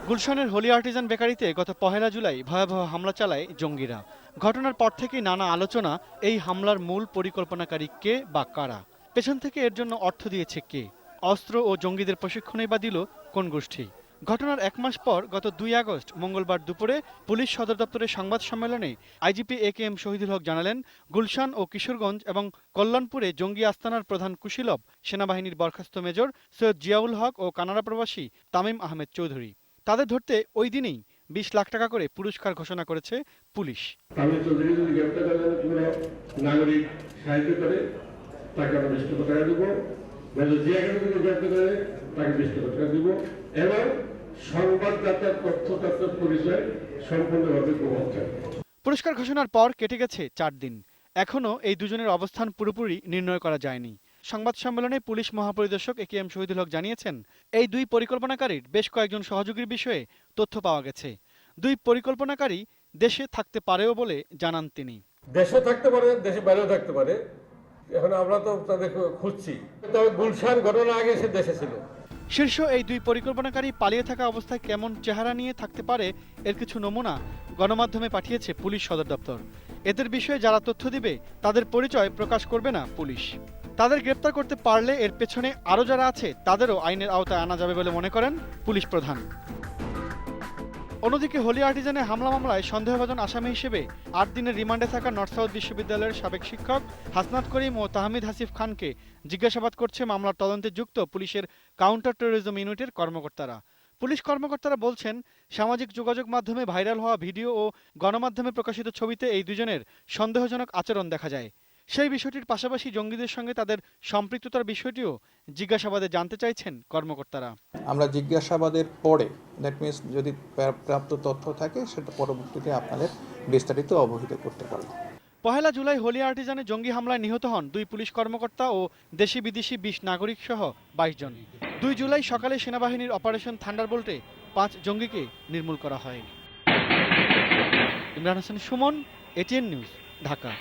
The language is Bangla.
গুলশানের হোলি আর্টিজান বেকারিতে গত ১ জুলাই ভয়াবহ হামলা চালায় জঙ্গিরা। ঘটনার পর থেকেই নানা আলোচনা এই হামলার মূল পরিকল্পনাকারী কে বা কারা, পেছন থেকে এর জন্য অর্থ দিয়েছে কে, অস্ত্র ও জঙ্গিদের প্রশিক্ষণই বা দিল কোন গোষ্ঠী। ঘটনার ১ মাস পর গত ২ আগস্ট মঙ্গলবার দুপুরে পুলিশ সদর দপ্তরের সংবাদ সম্মেলনে আইজিপি একেএম শহীদুল হক জানালেন, গুলশান ও কিশোরগঞ্জ এবং কল্যাণপুরে জঙ্গি আস্তানার প্রধান কুশীলব সেনাবাহিনীর বরখাস্ত মেজর সৈয়দ জিয়াউল হক ও কানাডা প্রবাসী তামিম আহমেদ চৌধুরী। তাদের ধরতে ওই দিনেই ২০ লাখ টাকা করে পুরস্কার ঘোষণা করেছে পুলিশ। তামিম চৌধুরী যদি গ্রেপ্তার করেন কোনো নাগরিক সাহায্য করে তাকে আমরা ২০ টাকা দেব, মেজর জিয়াকে যদি গ্রেপ্তার করে তাকে ২০ টাকা দেব এবং সংবাদদাতার তথ্যদাতার পরিচয় সম্পূর্ণভাবে গ্রহণ করে। পুরস্কার ঘোষণার পর কেটে গেছে ৪ দিন। এখনও এই দুজনের অবস্থান পুরোপুরি নির্ণয় করা যায়নি। সংবাদ সম্মেলনে পুলিশ মহাপরিদর্শক একেএম শহীদুল হক জানিয়েছেন, এই দুই পরিকল্পনাকারীর বেশ কয়েকজন সহযোগীর বিষয়ে তথ্য পাওয়া গেছে। দুই পরিকল্পনাকারী দেশে থাকতে পারেও বলে জানান তিনি। দেশে থাকতে পারে, দেশে বাইরেও থাকতে পারে, এখন আমরা তো তাদের খুঁজছি। তবে গুলশান ঘটনার আগে সে দেশে ছিল। শীর্ষ এই দুই পরিকল্পনাকারী পালিয়ে থাকা অবস্থায় কেমন চেহারা নিয়ে থাকতে পারে এর কিছু নমুনা গণমাধ্যমে পাঠিয়েছে পুলিশ সদর দপ্তর। এদের বিষয়ে যারা তথ্য দিবে তাদের পরিচয় প্রকাশ করবে না পুলিশ। তাদের গ্রেপ্তার করতে পারলে এর পেছনে আরও যারা আছে তাদেরও আইনের আওতায় আনা যাবে বলে মনে করেন পুলিশ প্রধান। অন্যদিকে হোলি আর্টিজানে হামলা মামলায় সন্দেহভাজন আসামি হিসেবে ৮ দিনের রিমান্ডে থাকা নর্থ সাউথ বিশ্ববিদ্যালয়ের সাবেক শিক্ষক হাসনাত করিম ও তাহমিদ হাসিফ খানকে জিজ্ঞাসাবাদ করছে মামলার তদন্তে যুক্ত পুলিশের কাউন্টার টেরোরিজম ইউনিটের কর্মকর্তারা। পুলিশ কর্মকর্তারা বলছেন, সামাজিক যোগাযোগ মাধ্যমে ভাইরাল হওয়া ভিডিও ও গণমাধ্যমে প্রকাশিত ছবিতে এই দুজনের সন্দেহজনক আচরণ দেখা যায়। সেই বিষয়টির পাশাপাশি জঙ্গিদের সঙ্গে তাদের সম্পৃক্ততার বিষয়টিও জিজ্ঞাসাবাদে জানতে চাইছেন কর্মকর্তারা। আমরা জিজ্ঞাসাবাদের পরে, দ্যাট মিনস যদি প্রাপ্ত তথ্য থাকে সেটা পরবর্তীতে আপনাদের বিস্তারিত অবহিত করতে পারব। ১ জুলাই হোলি আর্টিজানে জঙ্গি হামলায় নিহত হন ২ পুলিশ কর্মকর্তা ও দেশি বিদেশি ২০ নাগরিক সহ ২২ জন। ২ জুলাই সকালে সেনাবাহিনীর অপারেশন থান্ডারবোল্টে ৫ জঙ্গিকে নির্মূল করা হয়। Imran Hasan Suman, ATN news, Dhaka.